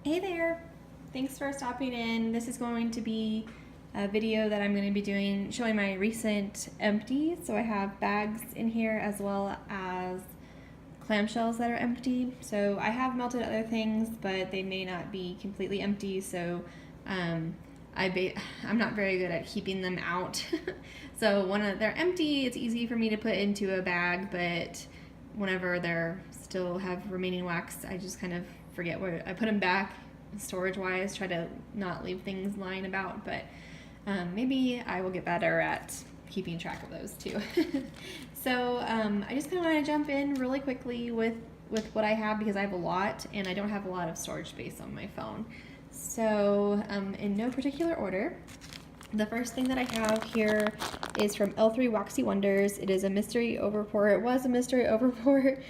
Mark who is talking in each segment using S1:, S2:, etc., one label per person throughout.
S1: Hey there! Thanks for stopping in. This is going to be a video that I'm going to be doing showing my recent empties. So I have bags in here as well as clamshells that are empty. So I have melted other things, but they may not be completely empty. So I'm not very good at keeping them out. So when they're empty, it's easy for me to put into a bag, but whenever they're still have remaining wax, I just kind of forget where I put them back storage wise, try to not leave things lying about, but maybe I will get better at keeping track of those too. So I just kind of want to jump in really quickly with what I have because I have a lot and I don't have a lot of storage space on my phone. So in no particular order, the first thing that I have here is from L3 Waxy Wonders. It is a mystery overpour. It was a mystery overpour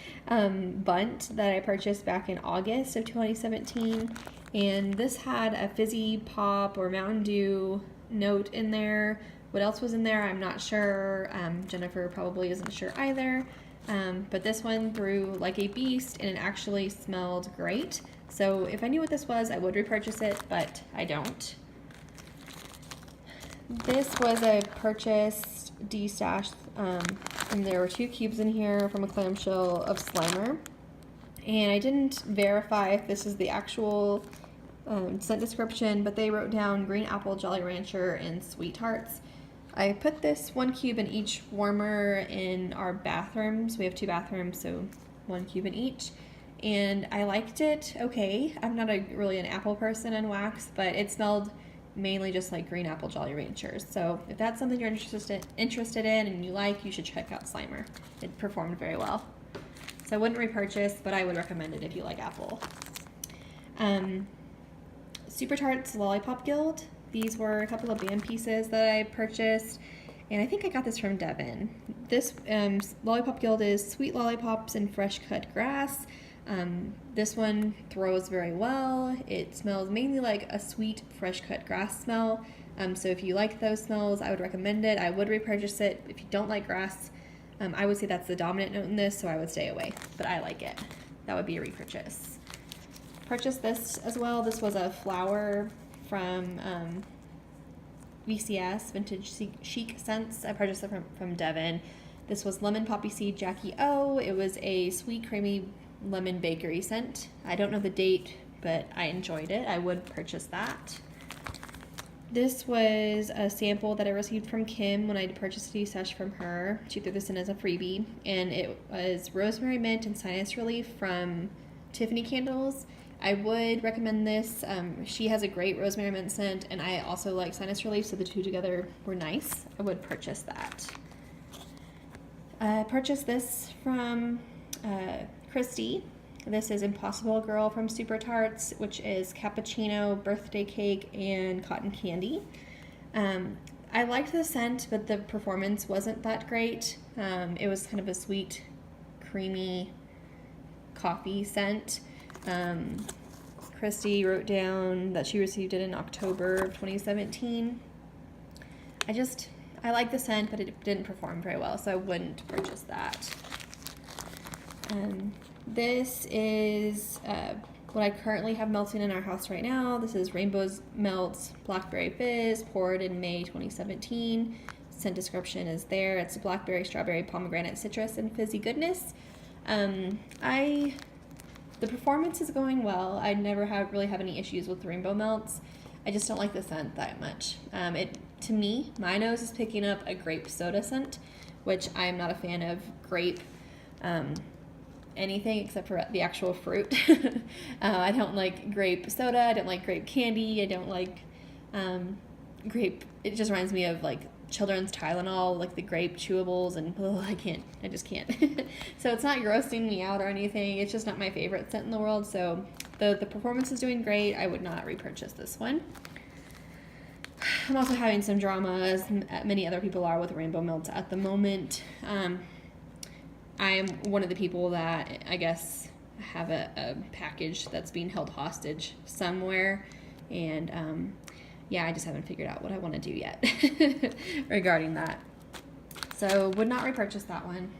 S1: bunt that I purchased back in August of 2017. And this had a fizzy pop or Mountain Dew note in there. What else was in there? I'm not sure. Jennifer probably isn't sure either. But this one threw like a beast and it actually smelled great. So if I knew what this was, I would repurchase it, but I don't. This was a purchased D-stash, and there were 2 cubes in here from a clamshell of Slimer. And I didn't verify if this is the actual scent description, but they wrote down green apple, Jolly Rancher, and sweet Tarts. I put this 1 cube in each warmer in our bathrooms. We have 2 bathrooms, so 1 cube in each. And I liked it okay. I'm not really an apple person in wax, but it smelled mainly just like green apple Jolly Ranchers. So if that's something you're interested in and you like, you should check out Slimer. It performed very well. So I wouldn't repurchase, but I would recommend it if you like apple. Super Tarts Lollipop Guild. These were a couple of band pieces that I purchased, and I think I got this from Devin. This Lollipop Guild is sweet lollipops and fresh cut grass. This one throws very well. It smells mainly like a sweet, fresh cut grass smell. So if you like those smells, I would recommend it. I would repurchase it. If you don't like grass, I would say that's the dominant note in this, so I would stay away. But I like it. That would be a repurchase. Purchased this as well. This was a flower from VCS, Vintage Chic Scents. I purchased it from Devin. This was Lemon Poppy Seed Jackie O. It was a sweet, creamy lemon bakery scent. I don't know the date, but I enjoyed it. I would purchase that. This was a sample that I received from Kim when I purchased a D-stash from her. She threw this in as a freebie, and it was Rosemary Mint and Sinus Relief from Tiffany Candles. I would recommend this. She has a great rosemary mint scent, and I also like Sinus Relief, so the two together were nice. I would purchase that. I purchased this from Christy. This is Impossible Girl from Super Tarts, which is cappuccino, birthday cake, and cotton candy. I liked the scent, but the performance wasn't that great. It was kind of a sweet, creamy coffee scent. Christy wrote down that she received it in October of 2017. I like the scent, but it didn't perform very well, so I wouldn't purchase that. This is what I currently have melting in our house right now. This is Rainbow's Melts Blackberry Fizz, poured in May 2017. Scent description is there. It's blackberry, strawberry, pomegranate, citrus, and fizzy goodness. The performance is going well. I never really have any issues with Rainbow Melts. I just don't like the scent that much. To me, my nose is picking up a grape soda scent, which I am not a fan of grape anything except for the actual fruit. I don't like grape soda. I don't like grape candy. I don't like grape. It just reminds me of like children's Tylenol, like the grape chewables, and I just can't. So it's not grossing me out or anything. It's just not my favorite scent in the world. So the performance is doing great. I would not repurchase this one. I'm also having some drama, as many other people are, with Rainbow Melts at the moment. I am one of the people that I guess have a package that's being held hostage somewhere, and yeah, I just haven't figured out what I want to do yet regarding that. So would not repurchase that one.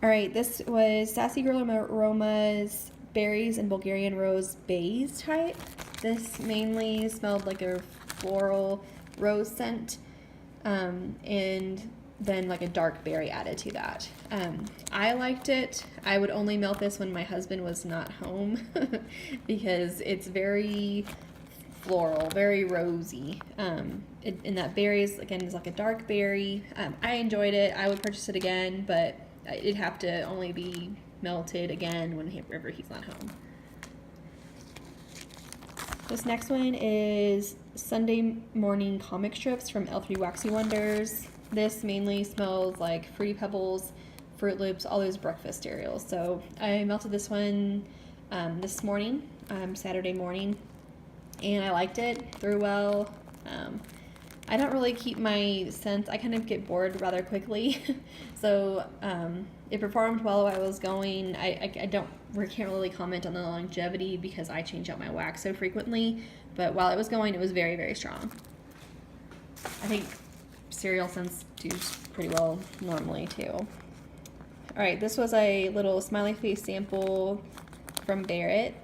S1: All right, this was Sassy Girl Aromas berries and Bulgarian rose baize type. This mainly smelled like a floral rose scent, and then like a dark berry added to that. I liked it. I would only melt this when my husband was not home because it's very floral, very rosy. And that berries, again, is like a dark berry. I enjoyed it. I would purchase it again, but it'd have to only be melted again whenever he's not home. This next one is Sunday Morning Comic Strips from L3 Waxy Wonders. This mainly smells like Fruity Pebbles, Fruit Loops, all those breakfast cereals. So I melted this one this morning, Saturday morning, and I liked it, threw well. I don't really keep my scents. I kind of get bored rather quickly. So it performed well while I was going. I can't really comment on the longevity because I change out my wax so frequently. But while it was going, it was very, very strong. I think cereal scents do pretty well normally too. All right, this was a little smiley face sample from Barrett.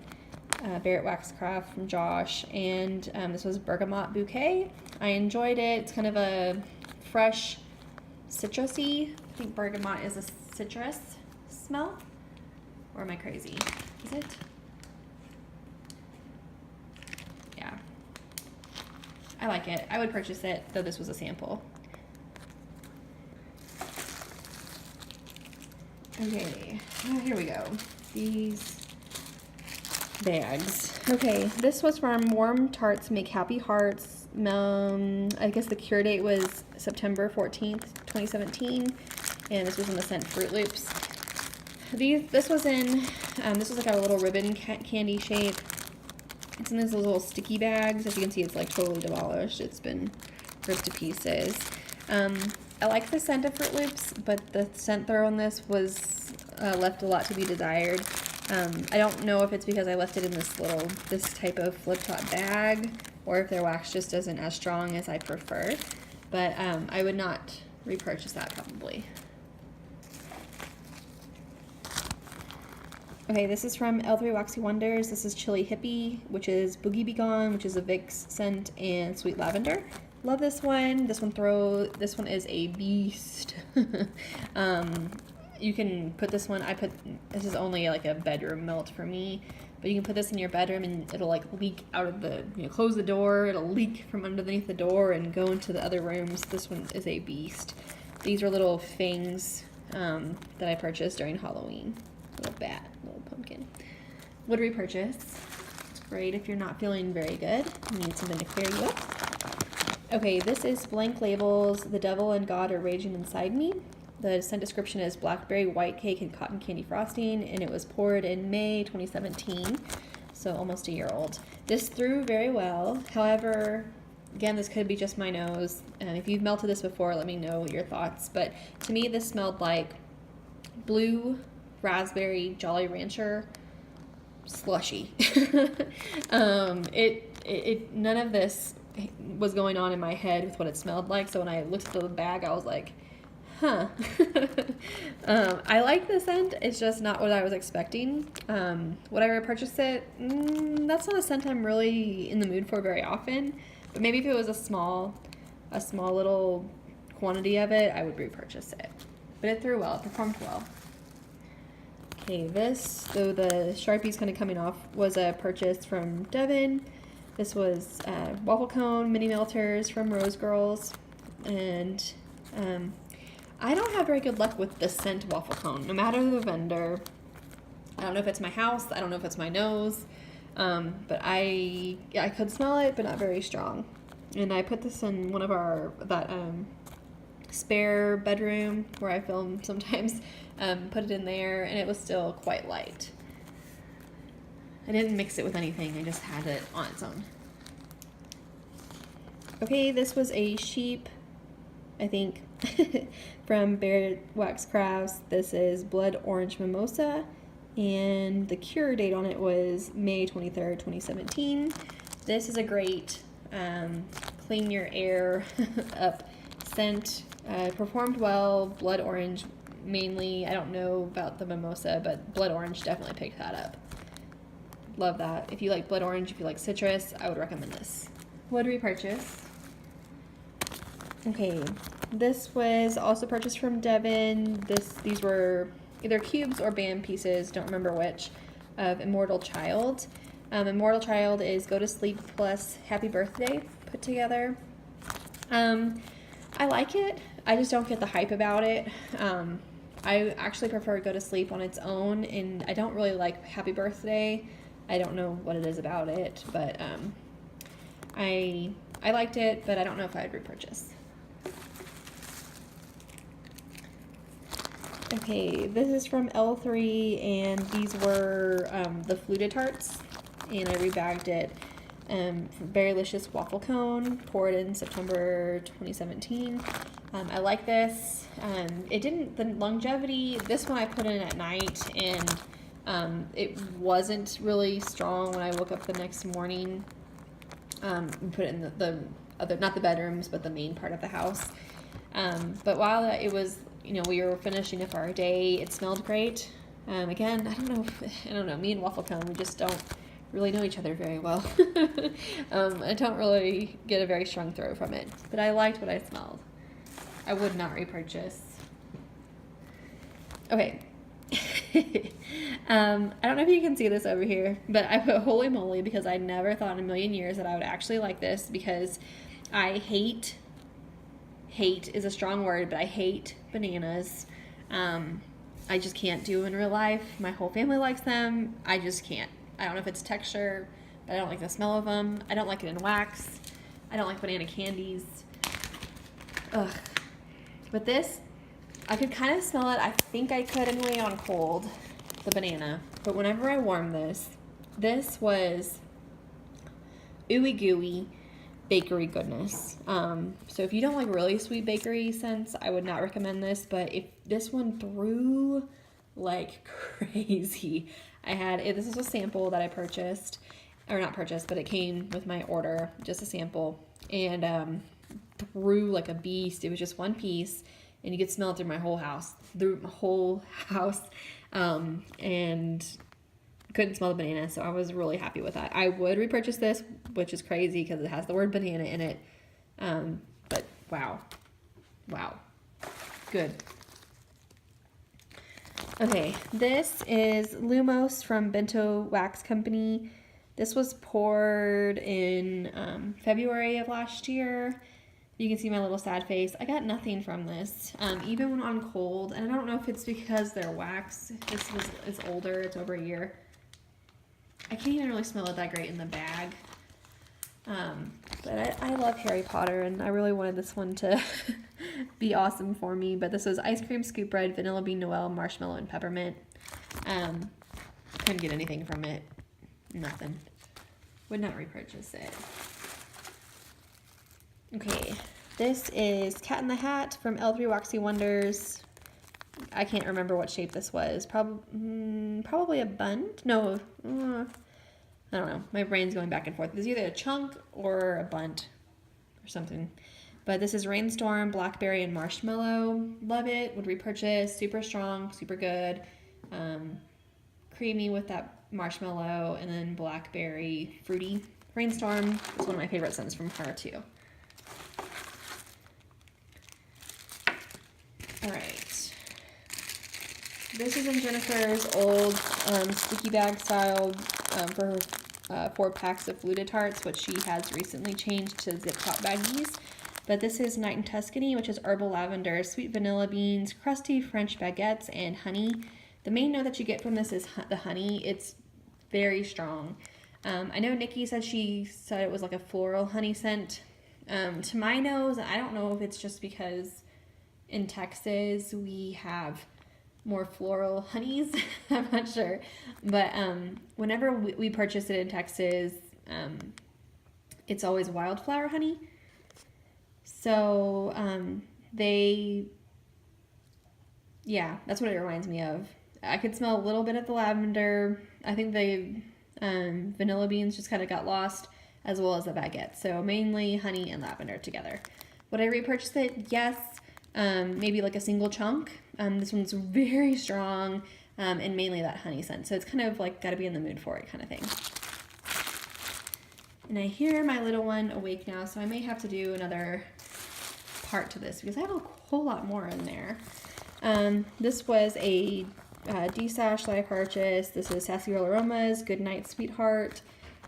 S1: Barrett Waxcraft from Josh, and this was Bergamot Bouquet. I enjoyed it. It's kind of a fresh, citrusy. I think bergamot is a citrus smell. Or am I crazy? Is it? Yeah. I like it. I would purchase it, though this was a sample. Okay, here we go. These bags. Okay, this was from Warm Tarts Make Happy Hearts. I guess the cure date was September 14th, 2017, and this was in the scent Fruit Loops. This was like a little ribbon candy shape. It's in these little sticky bags. As you can see, it's like totally demolished. It's been ripped to pieces. I like the scent of Fruit Loops, but the scent throw on this was left a lot to be desired. I don't know if it's because I left it in this type of flip top bag, or if their wax just isn't as strong as I prefer, but I would not repurchase that probably. Okay, this is from L3 Waxy Wonders. This is Chili Hippie, which is Boogie Be Gone, which is a Vicks scent, and Sweet Lavender. Love this one. This one is a beast. You can put this one, this is only like a bedroom melt for me, but you can put this in your bedroom and it'll like leak out of close the door, it'll leak from underneath the door and go into the other rooms. This one is a beast. These are little things that I purchased during Halloween. Little pumpkin. Would repurchase. It's great if you're not feeling very good. You need something to clear you up. Okay, this is Blank Labels, The Devil and God Are Raging Inside Me. The scent description is blackberry, white cake, and cotton candy frosting, and it was poured in May 2017, so almost a year old. This threw very well. However, again, this could be just my nose. If you've melted this before, let me know your thoughts. But to me, this smelled like blue raspberry Jolly Rancher slushy. None of this was going on in my head with what it smelled like, so when I looked at the bag, I was like, huh. I like the scent. It's just not what I was expecting. Would I repurchase it? That's not a scent I'm really in the mood for very often. But maybe if it was a small little quantity of it, I would repurchase it. But it threw well. It performed well. Okay, though the Sharpie's kind of coming off, was a purchase from Devin. This was waffle cone mini melters from Rose Girls, and I don't have very good luck with the scent waffle cone, no matter the vendor. I don't know if it's my house, I don't know if it's my nose, but I could smell it, but not very strong. And I put this in one of that spare bedroom where I film sometimes, put it in there, and it was still quite light. I didn't mix it with anything, I just had it on its own. Okay, this was a sheep, I think, from Barrett Waxcrafts. This is Blood Orange Mimosa, and the cure date on it was May 23rd, 2017. This is a great clean your air up scent. Performed well. Blood orange mainly. I don't know about the mimosa, but blood orange definitely picked that up. love that. If you like blood orange, if you like citrus, I would recommend this. Would repurchase. Okay, this was also purchased from Devin. These were either cubes or band pieces, don't remember which, of Immortal Child. Immortal Child is Go to Sleep plus Happy Birthday put together. I like it. I just don't get the hype about it. I actually prefer Go to Sleep on its own, and I don't really like Happy Birthday. I don't know what it is about it, but I liked it, but I don't know if I'd repurchase. Okay, this is from L3, and these were the fluted tarts, and I rebagged it. Berrylicious waffle cone, poured in September 2017. I like this. The longevity, this one I put in at night, and it wasn't really strong when I woke up the next morning. And put it in the other, not the bedrooms, but the main part of the house. But while it was, we were finishing up our day, it smelled great. Again, I don't know, me and waffle cone, we just don't really know each other very well. I don't really get a very strong throat from it, but I liked what I smelled. I would not repurchase. Okay. I don't know if you can see this over here, but I put Holy Moly because I never thought in a million years that I would actually like this, because I hate is a strong word, but I hate bananas. I just can't do in real life. My whole family likes them. I just can't. I don't know if it's texture, but I don't like the smell of them. I don't like it in wax. I don't like banana candies. Ugh. But this, I could kind of smell it. I think I could anyway on cold, the banana. But whenever I warm this was ooey gooey bakery goodness. So if you don't like really sweet bakery scents, I would not recommend this. But if this one threw like crazy. This is a sample that I purchased, or not purchased, but it came with my order, just a sample, and threw like a beast. It was just one piece, and you could smell it through my whole house, and couldn't smell the banana, so I was really happy with that. I would repurchase this, which is crazy because it has the word banana in it, but wow, good. Okay, this is Lumos from Bento Wax Company. This was poured in February of last year. You can see my little sad face. I got nothing from this, even when on cold, and I don't know if it's because they're wax. It's older, it's over a year. I can't even really smell it that great in the bag. But I love Harry Potter, and I really wanted this one to be awesome for me. But this was ice cream scoop bread, vanilla bean noel, marshmallow, and peppermint. Couldn't get anything from it. Nothing. Would not repurchase it. Okay, this is Cat in the Hat from L3 Waxy Wonders. I can't remember what shape this was. Probably a bund? No, I don't know. My brain's going back and forth. It's either a chunk or a bunt or something. But this is Rainstorm, Blackberry, and Marshmallow. Love it. Would repurchase. Super strong, super good. Creamy with that marshmallow, and then blackberry, fruity. Rainstorm is one of my favorite scents from her too. All right. This is in Jennifer's old sticky bag style for 4 packs of fluted tarts, which she has recently changed to zip top baggies. But this is Night in Tuscany, which is herbal lavender, sweet vanilla beans, crusty French baguettes, and honey. The main note that you get from this is the honey. It's very strong. I know Nikki said she said it was like a floral honey scent. To my nose, I don't know if it's just because in Texas we have more floral honeys. I'm not sure. But whenever we purchase it in Texas, it's always wildflower honey. So that's what it reminds me of. I could smell a little bit of the lavender. I think the vanilla beans just kind of got lost, as well as the baguette. So mainly honey and lavender together. Would I repurchase it? Yes. Maybe like a single chunk. This one's very strong. and mainly that honey scent. So it's kind of like got to be in the mood for it kind of thing. And I hear my little one awake now, so I may have to do another part to this because I have a whole lot more in there. This was a Desalle that I purchased. This is Sassy Girl Aromas Good Night Sweetheart,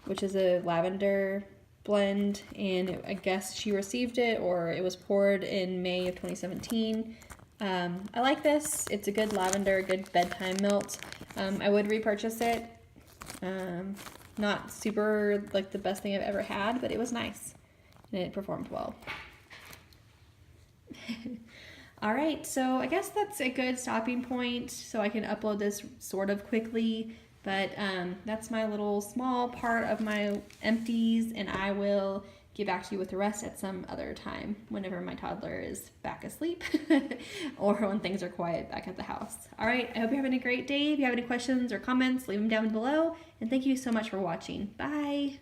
S1: which is a lavender blend, and I guess she received it or it was poured in May of 2017. I like this. It's a good lavender, good bedtime melt. I would repurchase it. Not super like the best thing I've ever had, but it was nice and it performed well. All right, so I guess that's a good stopping point so I can upload this sort of quickly, but that's my little small part of my empties, and I will get back to you with the rest at some other time whenever my toddler is back asleep or when things are quiet back at the house. All right, I hope you're having a great day. If you have any questions or comments, leave them down below, and thank you so much for watching. Bye.